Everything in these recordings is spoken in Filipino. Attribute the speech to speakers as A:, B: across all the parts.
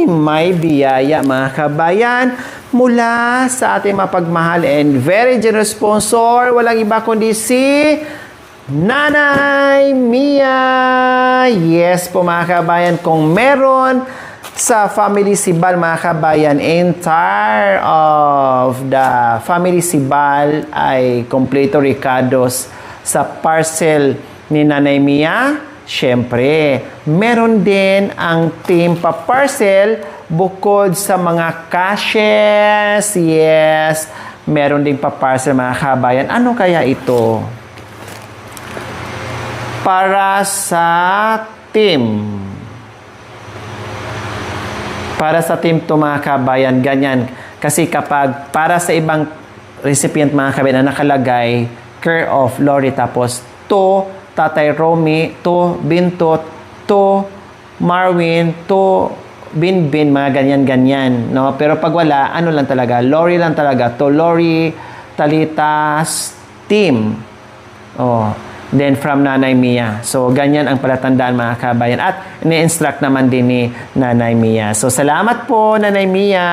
A: may biyaya mga kabayan mula sa ating mapagmahal and very generous sponsor. Walang iba kundi si Nanay Mia. Yes po mga kabayan, kung meron sa family Sibal mga kabayan, entire of the family Sibal ay kompleto recados sa parcel ni Nanay Mia. Siyempre, meron din ang team pa-parcel bukod sa mga cashes. Yes, meron din pa-parcel mga kabayan. Ano kaya ito? Para sa team. Para sa team to mga kabayan, ganyan. Kasi kapag para sa ibang recipient mga kabayan na nakalagay, care of Lori, tapos to Tatay Romy, to Bintot, to Marwin, to Binbin, mga ganyan-ganyan. No? Pero pag wala, ano lang talaga, Lori lang talaga. To Lori, Talita's team. Oh. Then from Nanay Mia. So, ganyan ang palatandaan mga kabayan. At ini-instruct naman din ni Nanay Mia. So, salamat po Nanay Mia.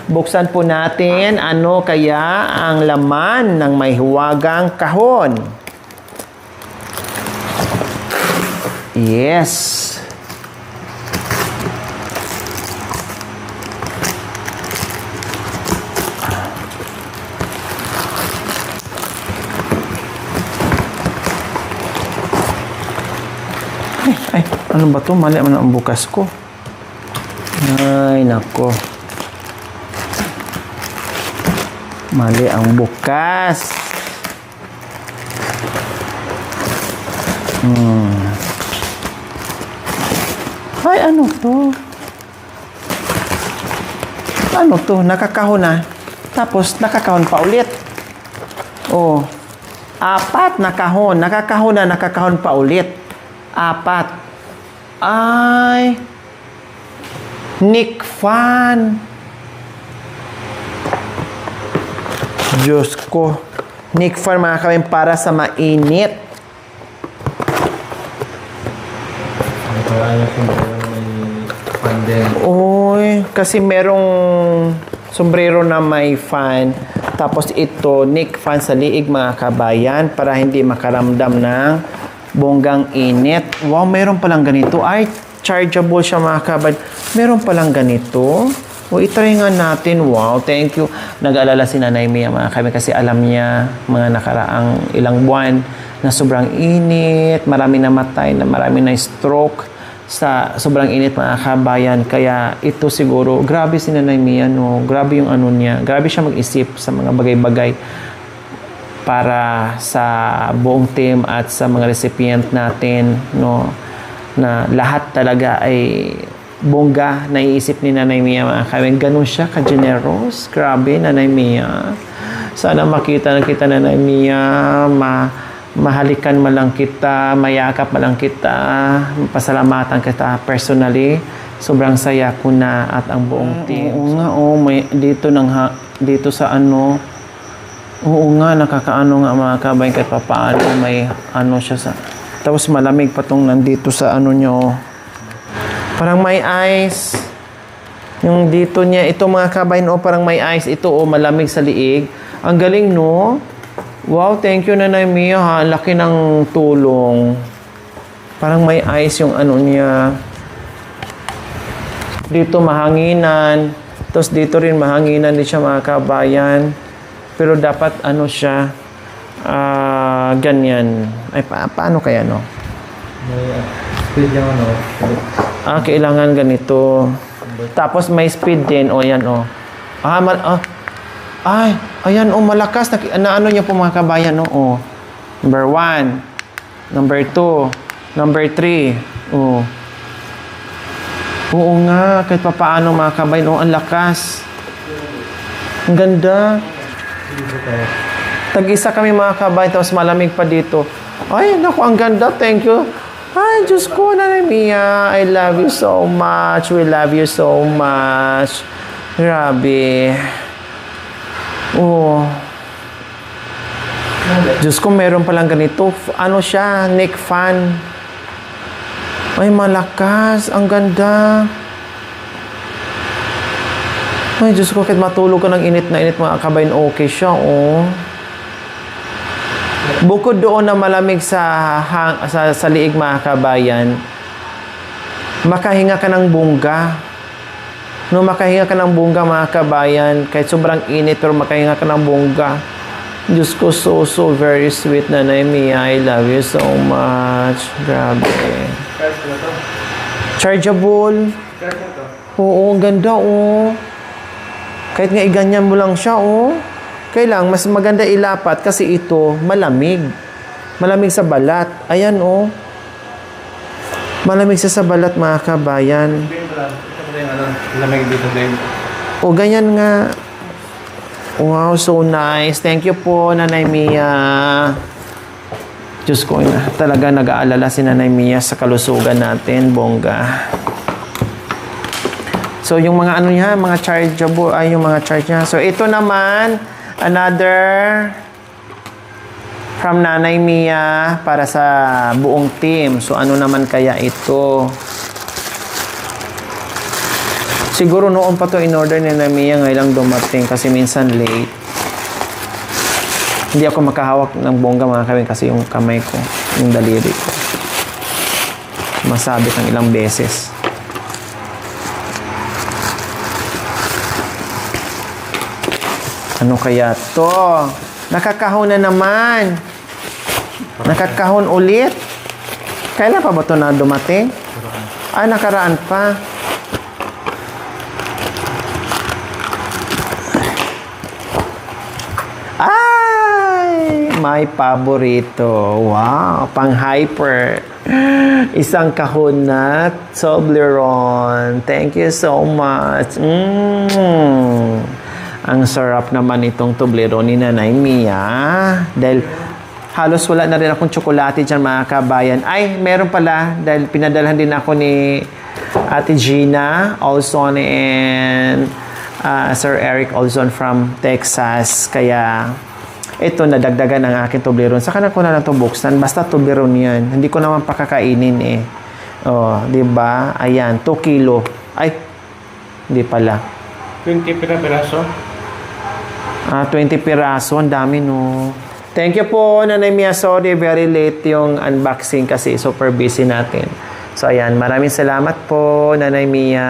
A: Buksan po natin ano kaya ang laman ng may huwagang kahon. Yes. Ay, ano ba to? Mali man ang bukas ko. Ay, nako. Mali ang bukas. Ay, ano to? Ano to? Nakakahon na. Tapos, nakakahon pa ulit. Oh. 4 na kahon. Nakakahon na, nakakahon pa ulit. 4. Ay. Nick Fan. Diyos ko. Nick Fan mga kawin para sa mainit. Uy, kasi merong sombrero na may fan. Tapos ito, Nick Fan sa liig mga kabayan para hindi makaramdam ng bonggang init. Wow, meron palang ganito. Ay, chargeable siya mga kabayan. Meron palang ganito. O, itry nga natin. Wow, thank you. Nag-aalala si Nanay Mia mga kabayan kasi alam niya mga nakaraang ilang buwan na sobrang init, marami namatay, na marami na stroke sa sobrang init mga kabayan. Kaya ito siguro, grabe si Nanay Mia, no? Grabe yung ano niya. Grabe siya mag-isip sa mga bagay-bagay para sa buong team at sa mga recipient natin, no? Na lahat talaga ay bongga naiisip ni Nanay Mia mga kabayan. Ganun siya ka-generous. Grabe, Nanay Mia. Sana makita na kita, Nanay Mia, mahalikan mo lang kita, mayakap mo lang kita, pasalamatan kita personally. Sobrang saya ko na at ang buong team. Oo nga, may dito sa ano. Oo nga, nakakaano nga mga kabayan kahit papaano may ano siya sa. Tapos malamig pa tong nandito sa ano nyo. Parang may ice. Yung dito niya, ito mga kabayan, parang may ice. Ito, malamig sa liig. Ang galing, no? Wow, thank you Nanay Mia ha. Laki ng tulong. Parang may ice yung ano niya. Dito mahanginan. Tapos dito rin mahanginan din siya mga kabayan. Pero dapat ano siya. Ganyan. Ay, paano kaya no?
B: Speed yung ano.
A: Kailangan ganito. Tapos may speed din. O yan o. Ay, ayan, malakas. Na ano niya po mga kabayan, no? Oh. Number 1. Number 2. Number 3. Oh. Oo nga, kahit pa paano mga kabayan, ang lakas. Ang ganda. Tag-isa kami mga kabayan, tapos malamig pa dito. Ay, naku, ang ganda. Thank you. Ay, Diyos ko, Nanay Mia. I love you so much. We love you so much. Grabe. Oh. Diyos ko, meron palang ganito. Ano siya? Nick Fan. Ay, malakas. Ang ganda. Ay, Diyos ko, kahit matulog ka ng init na init, mga kabayan, okay siya, oh. Bukod doon na malamig sa liig, mga kabayan, makahinga ka ng bungga. No, makahinga ka ng bungga, mga kabayan, kahit sobrang init, pero makahinga ka ng bungga. Diyos ko, so very sweet, Nanay Mia. I love you so much. Grabe.
B: Charge na to.
A: Chargeable.
B: Charge na to.
A: Oo, ang ganda, oh. Kahit nga iganyan mo lang siya, oh. Kailang, mas maganda ilapat kasi ito, malamig. Malamig sa balat. Ayan, oh. Malamig siya sa balat, mga kabayan.
B: Ito pala yung ano, lamig dito, babe.
A: O, ganyan nga. Wow, so nice. Thank you po, Nanay Mia. Diyos ko, talaga nag-aalala si Nanay Mia sa kalusugan natin, bongga. So, yung mga ano niya, mga chargeable, ay yung mga charge niya. So, ito naman, another from Nanay Mia para sa buong team. So, ano naman kaya ito? Siguro noon pa to in-order ni Nanay Mia, ngayon lang dumating kasi minsan late. Hindi ako makahawak ng bongga, mga kawin, kasi yung kamay ko, yung daliri ko, masabit ng ilang beses. Ano kaya to? Nakakahon na naman. Nakakahon ulit. Kailan pa ba to na dumating? Ah, nakaraan pa. Ay! My paborito. Wow! Pang-hyper. Isang kahon na Toblerone. Thank you so much. Ang sarap naman itong Toblerone ni Nanay Mia. Dahil halos wala na rin akong tsokolate dyan, mga kabayan. Ay, meron pala. Dahil pinadalhan din ako ni Ate Gina Olson and Sir Eric Olson from Texas. Kaya ito, nadagdagan ang aking Toblerone. Saka na ko na lang ito buksan. Basta Toblerone yan. Hindi ko naman pakakainin eh. Oh, di ba? Ayan, 2 kilo. Ay, hindi pala.
B: 20 piraso?
A: 20 piraso. Ang dami, no? Thank you po, Nanay Mia. Sorry, very late yung unboxing kasi super busy natin. So, ayan. Maraming salamat po, Nanay Mia.